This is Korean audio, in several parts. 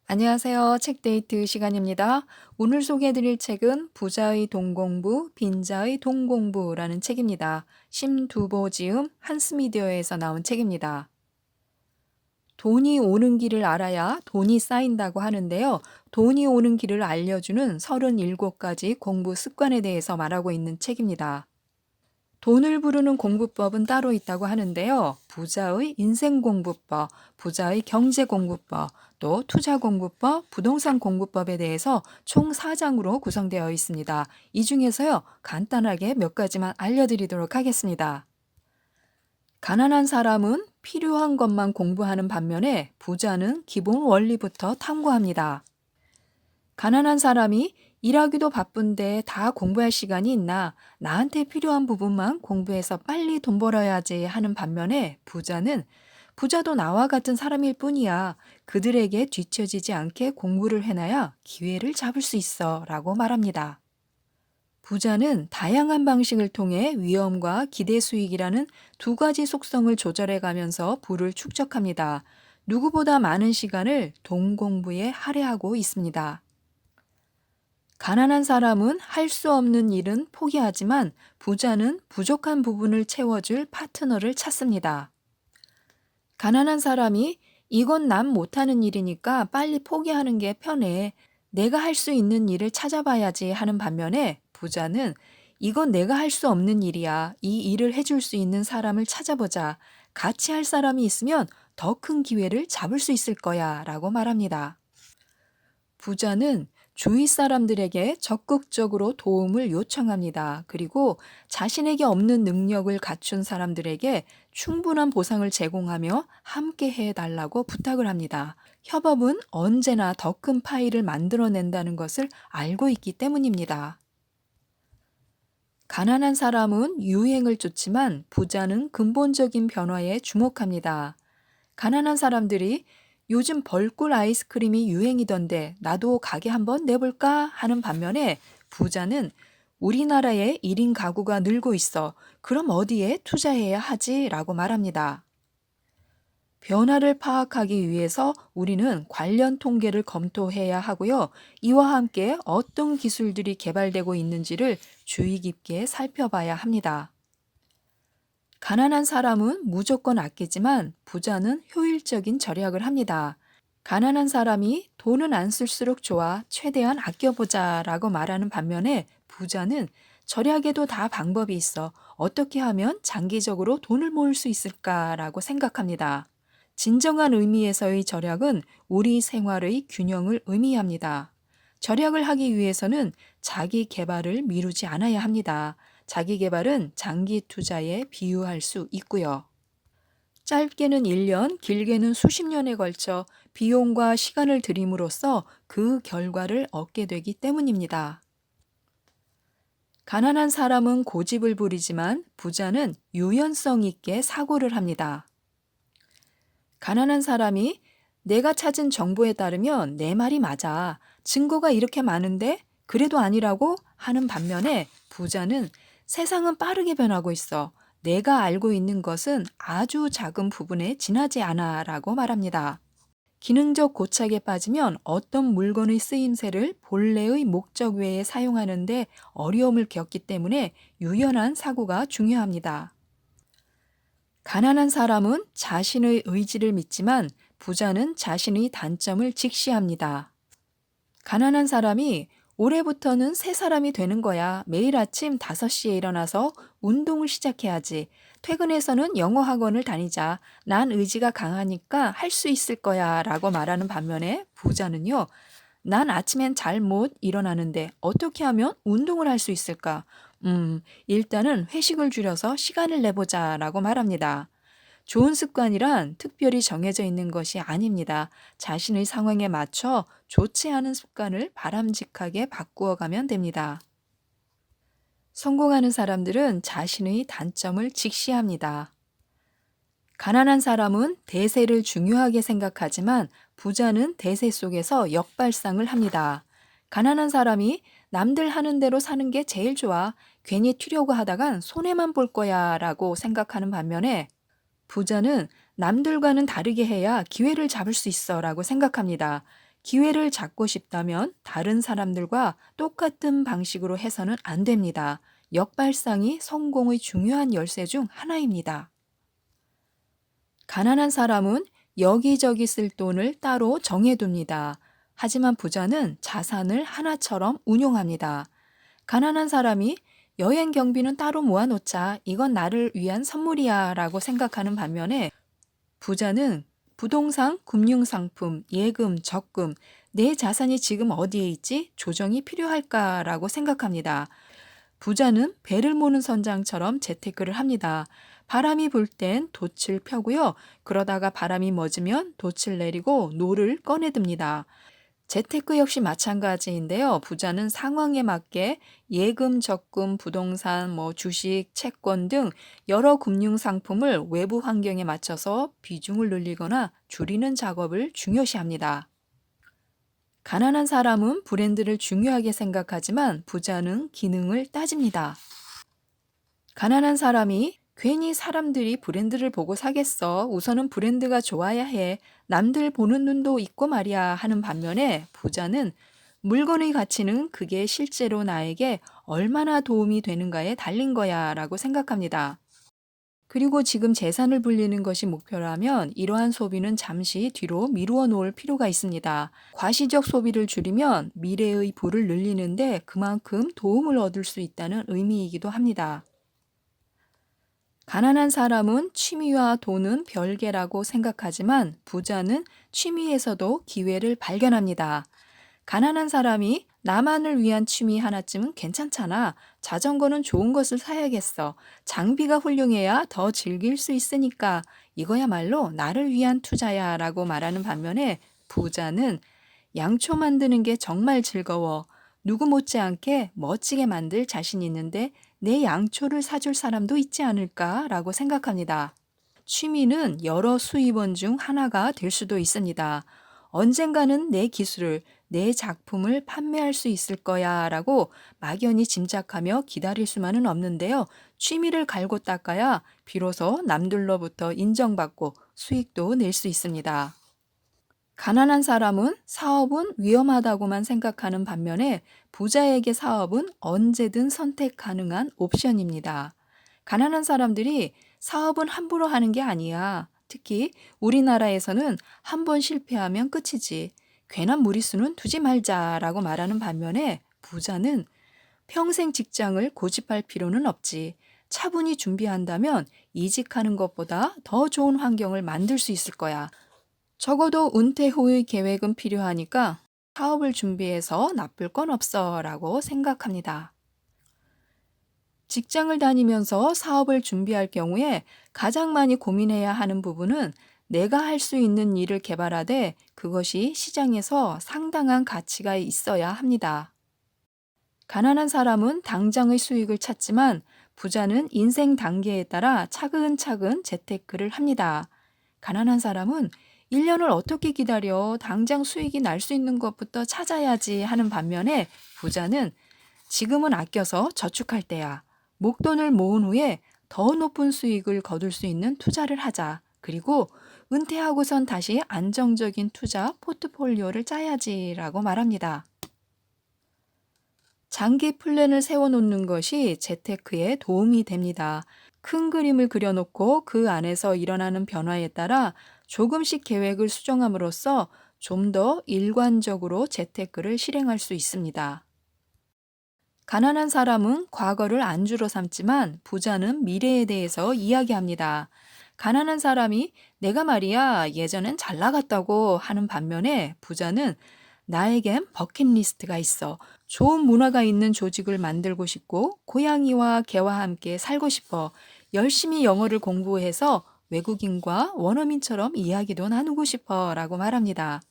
안녕하세요. 책데이트 시간입니다. 오늘 소개해드릴 책은 부자의 동공부, 빈자의 동공부라는 책입니다. 심두보 지음 한스미디어에서 나온 책입니다. 돈이 오는 길을 알아야 돈이 쌓인다고 하는데요. 돈이 오는 길을 알려주는 37가지 공부 습관에 대해서 말하고 있는 책입니다. 돈을 부르는 공부법은 따로 있다고 하는데요. 부자의 인생 공부법, 부자의 경제 공부법, 또 투자 공부법, 부동산 공부법에 대해서 총 4장으로 구성되어 있습니다. 이 중에서요, 간단하게 몇 가지만 알려드리도록 하겠습니다. 가난한 사람은 필요한 것만 공부하는 반면에 부자는 기본 원리부터 탐구합니다. 가난한 사람이 일하기도 바쁜데 다 공부할 시간이 있나? 나한테 필요한 부분만 공부해서 빨리 돈 벌어야지 하는 반면에 부자도 나와 같은 사람일 뿐이야. 그들에게 뒤처지지 않게 공부를 해놔야 기회를 잡을 수 있어 라고 말합니다. 부자는 다양한 방식을 통해 위험과 기대 수익이라는 두 가지 속성을 조절해 가면서 부를 축적합니다. 누구보다 많은 시간을 돈 공부에 할애하고 있습니다. 가난한 사람은 할 수 없는 일은 포기하지만 부자는 부족한 부분을 채워줄 파트너를 찾습니다. 가난한 사람이 이건 난 못하는 일이니까 빨리 포기하는 게 편해. 내가 할 수 있는 일을 찾아봐야지 하는 반면에 부자는 이건 내가 할 수 없는 일이야. 이 일을 해줄 수 있는 사람을 찾아보자. 같이 할 사람이 있으면 더 큰 기회를 잡을 수 있을 거야 라고 말합니다. 부자는 주위 사람들에게 적극적으로 도움을 요청합니다. 그리고 자신에게 없는 능력을 갖춘 사람들에게 충분한 보상을 제공하며 함께 해달라고 부탁을 합니다. 협업은 언제나 더 큰 파일을 만들어낸다는 것을 알고 있기 때문입니다. 가난한 사람은 유행을 쫓지만 부자는 근본적인 변화에 주목합니다. 가난한 사람들이 요즘 벌꿀 아이스크림이 유행이던데 나도 가게 한번 내볼까 하는 반면에 부자는 우리나라의 1인 가구가 늘고 있어. 그럼 어디에 투자해야 하지? 라고 말합니다. 변화를 파악하기 위해서 우리는 관련 통계를 검토해야 하고요. 이와 함께 어떤 기술들이 개발되고 있는지를 주의 깊게 살펴봐야 합니다. 가난한 사람은 무조건 아끼지만 부자는 효율적인 절약을 합니다. 가난한 사람이 돈은 안 쓸수록 좋아, 최대한 아껴보자 라고 말하는 반면에 부자는 절약에도 다 방법이 있어. 어떻게 하면 장기적으로 돈을 모을 수 있을까라고 생각합니다. 진정한 의미에서의 절약은 우리 생활의 균형을 의미합니다. 절약을 하기 위해서는 자기 개발을 미루지 않아야 합니다. 자기 개발은 장기 투자에 비유할 수 있고요. 짧게는 1년, 길게는 수십 년에 걸쳐 비용과 시간을 들임으로써 그 결과를 얻게 되기 때문입니다. 가난한 사람은 고집을 부리지만 부자는 유연성 있게 사고를 합니다. 가난한 사람이 내가 찾은 정보에 따르면 내 말이 맞아. 증거가 이렇게 많은데 그래도 아니라고 하는 반면에 부자는 세상은 빠르게 변하고 있어. 내가 알고 있는 것은 아주 작은 부분에 지나지 않아 라고 말합니다. 기능적 고착에 빠지면 어떤 물건의 쓰임새를 본래의 목적 외에 사용하는데 어려움을 겪기 때문에 유연한 사고가 중요합니다. 가난한 사람은 자신의 의지를 믿지만 부자는 자신의 단점을 직시합니다. 가난한 사람이 올해부터는 새 사람이 되는 거야. 매일 아침 5시에 일어나서 운동을 시작해야지. 퇴근해서는 영어 학원을 다니자. 난 의지가 강하니까 할 수 있을 거야. 라고 말하는 반면에 부자는요. 난 아침엔 잘 못 일어나는데 어떻게 하면 운동을 할 수 있을까? 일단은 회식을 줄여서 시간을 내보자. 라고 말합니다. 좋은 습관이란 특별히 정해져 있는 것이 아닙니다. 자신의 상황에 맞춰 좋지 않은 습관을 바람직하게 바꾸어 가면 됩니다. 성공하는 사람들은 자신의 단점을 직시합니다. 가난한 사람은 대세를 중요하게 생각하지만 부자는 대세 속에서 역발상을 합니다. 가난한 사람이 남들 하는 대로 사는 게 제일 좋아. 괜히 튀려고 하다간 손해만 볼 거야 라고 생각하는 반면에 부자는 남들과는 다르게 해야 기회를 잡을 수 있어 라고 생각합니다. 기회를 잡고 싶다면 다른 사람들과 똑같은 방식으로 해서는 안 됩니다. 역발상이 성공의 중요한 열쇠 중 하나입니다. 가난한 사람은 여기저기 쓸 돈을 따로 정해둡니다. 하지만 부자는 자산을 하나처럼 운용합니다. 가난한 사람이 여행 경비는 따로 모아놓자. 이건 나를 위한 선물이야 라고 생각하는 반면에 부자는 부동산, 금융상품, 예금, 적금, 내 자산이 지금 어디에 있지? 조정이 필요할까라고 생각합니다. 부자는 배를 모는 선장처럼 재테크를 합니다. 바람이 불 땐 돛을 펴고요. 그러다가 바람이 멎으면 돛을 내리고 노를 꺼내듭니다. 재테크 역시 마찬가지인데요. 부자는 상황에 맞게 예금, 적금, 부동산, 주식, 채권 등 여러 금융 상품을 외부 환경에 맞춰서 비중을 늘리거나 줄이는 작업을 중요시합니다. 가난한 사람은 브랜드를 중요하게 생각하지만 부자는 기능을 따집니다. 가난한 사람이 괜히 사람들이 브랜드를 보고 사겠어. 우선은 브랜드가 좋아야 해. 남들 보는 눈도 있고 말이야 하는 반면에 부자는 물건의 가치는 그게 실제로 나에게 얼마나 도움이 되는가에 달린 거야 라고 생각합니다. 그리고 지금 재산을 불리는 것이 목표라면 이러한 소비는 잠시 뒤로 미루어 놓을 필요가 있습니다. 과시적 소비를 줄이면 미래의 부를 늘리는데 그만큼 도움을 얻을 수 있다는 의미이기도 합니다. 가난한 사람은 취미와 돈은 별개라고 생각하지만 부자는 취미에서도 기회를 발견합니다. 가난한 사람이 나만을 위한 취미 하나쯤은 괜찮잖아. 자전거는 좋은 것을 사야겠어. 장비가 훌륭해야 더 즐길 수 있으니까. 이거야말로 나를 위한 투자야 라고 말하는 반면에 부자는 양초 만드는 게 정말 즐거워. 누구 못지않게 멋지게 만들 자신 있는데 내 양초를 사줄 사람도 있지 않을까 라고 생각합니다. 취미는 여러 수입원 중 하나가 될 수도 있습니다. 언젠가는 내 기술을, 내 작품을 판매할 수 있을 거야 라고 막연히 짐작하며 기다릴 수만은 없는데요. 취미를 갈고 닦아야 비로소 남들로부터 인정받고 수익도 낼 수 있습니다. 가난한 사람은 사업은 위험하다고만 생각하는 반면에 부자에게 사업은 언제든 선택 가능한 옵션입니다. 가난한 사람들이 사업은 함부로 하는 게 아니야. 특히 우리나라에서는 한 번 실패하면 끝이지. 괜한 무리수는 두지 말자라고 말하는 반면에 부자는 평생 직장을 고집할 필요는 없지. 차분히 준비한다면 이직하는 것보다 더 좋은 환경을 만들 수 있을 거야. 적어도 은퇴 후의 계획은 필요하니까 사업을 준비해서 나쁠 건 없어 라고 생각합니다. 직장을 다니면서 사업을 준비할 경우에 가장 많이 고민해야 하는 부분은 내가 할 수 있는 일을 개발하되 그것이 시장에서 상당한 가치가 있어야 합니다. 가난한 사람은 당장의 수익을 찾지만 부자는 인생 단계에 따라 차근차근 재테크를 합니다. 가난한 사람은 1년을 어떻게 기다려 당장 수익이 날 수 있는 것부터 찾아야지 하는 반면에 부자는 지금은 아껴서 저축할 때야. 목돈을 모은 후에 더 높은 수익을 거둘 수 있는 투자를 하자. 그리고 은퇴하고선 다시 안정적인 투자 포트폴리오를 짜야지라고 말합니다. 장기 플랜을 세워놓는 것이 재테크에 도움이 됩니다. 큰 그림을 그려놓고 그 안에서 일어나는 변화에 따라 조금씩 계획을 수정함으로써 좀 더 일관적으로 재테크를 실행할 수 있습니다. 가난한 사람은 과거를 안주로 삼지만 부자는 미래에 대해서 이야기합니다. 가난한 사람이 내가 말이야 예전엔 잘 나갔다고 하는 반면에 부자는 나에겐 버킷리스트가 있어. 좋은 문화가 있는 조직을 만들고 싶고 고양이와 개와 함께 살고 싶어. 열심히 영어를 공부해서 외국인과 원어민처럼 이야기도 나누고 싶어 라고 말합니다.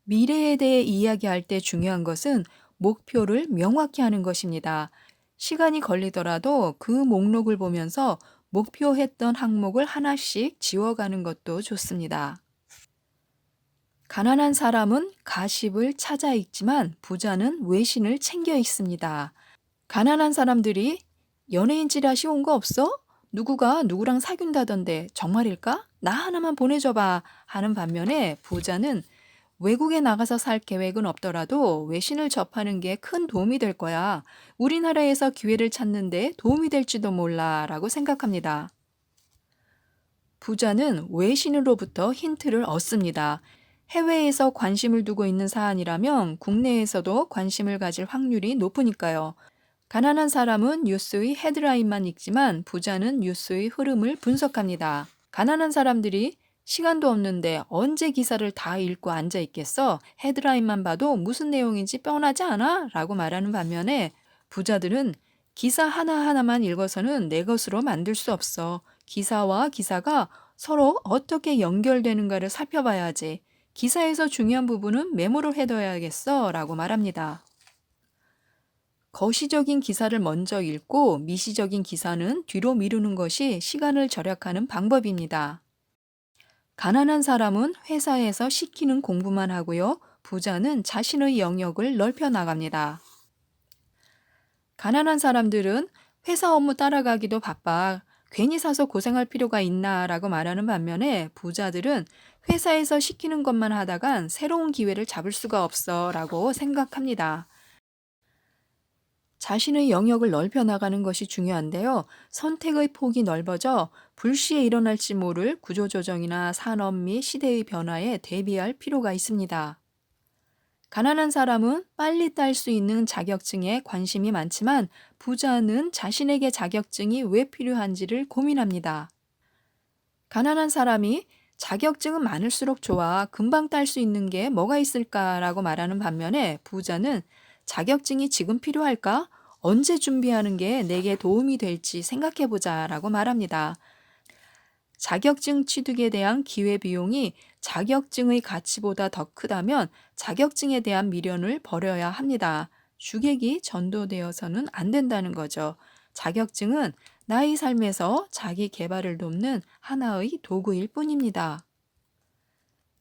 미래에 대해 이야기할 때 중요한 것은 목표를 명확히 하는 것입니다. 시간이 걸리더라도 그 목록을 보면서 목표했던 항목을 하나씩 지워가는 것도 좋습니다. 가난한 사람은 가십을 찾아 읽지만 부자는 외신을 챙겨 읽습니다. 가난한 사람들이 연예인 찌라시 온 거 없어? 누구가 누구랑 사귄다던데 정말일까? 나 하나만 보내줘봐 하는 반면에 부자는 외국에 나가서 살 계획은 없더라도 외신을 접하는 게 큰 도움이 될 거야. 우리나라에서 기회를 찾는데 도움이 될지도 몰라 라고 생각합니다. 부자는 외신으로부터 힌트를 얻습니다. 해외에서 관심을 두고 있는 사안이라면 국내에서도 관심을 가질 확률이 높으니까요. 가난한 사람은 뉴스의 헤드라인만 읽지만 부자는 뉴스의 흐름을 분석합니다. 가난한 사람들이 시간도 없는데 언제 기사를 다 읽고 앉아 있겠어? 헤드라인만 봐도 무슨 내용인지 뻔하지 않아? 라고 말하는 반면에 부자들은 기사 하나하나만 읽어서는 내 것으로 만들 수 없어. 기사와 기사가 서로 어떻게 연결되는가를 살펴봐야지. 기사에서 중요한 부분은 메모를 해둬야겠어 라고 말합니다. 거시적인 기사를 먼저 읽고 미시적인 기사는 뒤로 미루는 것이 시간을 절약하는 방법입니다. 가난한 사람은 회사에서 시키는 공부만 하고요. 부자는 자신의 영역을 넓혀 나갑니다. 가난한 사람들은 회사 업무 따라가기도 바빠. 괜히 사서 고생할 필요가 있나 라고 말하는 반면에 부자들은 회사에서 시키는 것만 하다간 새로운 기회를 잡을 수가 없어 라고 생각합니다. 자신의 영역을 넓혀 나가는 것이 중요한데요. 선택의 폭이 넓어져 불시에 일어날지 모를 구조조정이나 산업 및 시대의 변화에 대비할 필요가 있습니다. 가난한 사람은 빨리 딸 수 있는 자격증에 관심이 많지만 부자는 자신에게 자격증이 왜 필요한지를 고민합니다. 가난한 사람이 자격증은 많을수록 좋아. 금방 딸 수 있는 게 뭐가 있을까라고 말하는 반면에 부자는 자격증이 지금 필요할까? 언제 준비하는 게 내게 도움이 될지 생각해보자 라고 말합니다. 자격증 취득에 대한 기회비용이 자격증의 가치보다 더 크다면 자격증에 대한 미련을 버려야 합니다. 주객이 전도되어서는 안 된다는 거죠. 자격증은 나의 삶에서 자기 개발을 돕는 하나의 도구일 뿐입니다.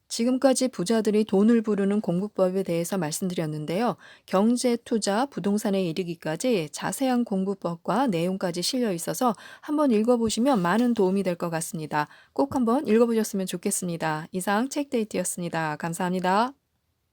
지금까지 부자들이 돈을 부르는 공부법에 대해서 말씀드렸는데요. 경제, 투자, 부동산에 이르기까지 자세한 공부법과 내용까지 실려 있어서 한번 읽어보시면 많은 도움이 될 것 같습니다. 꼭 한번 읽어보셨으면 좋겠습니다. 이상 책데이트였습니다. 감사합니다.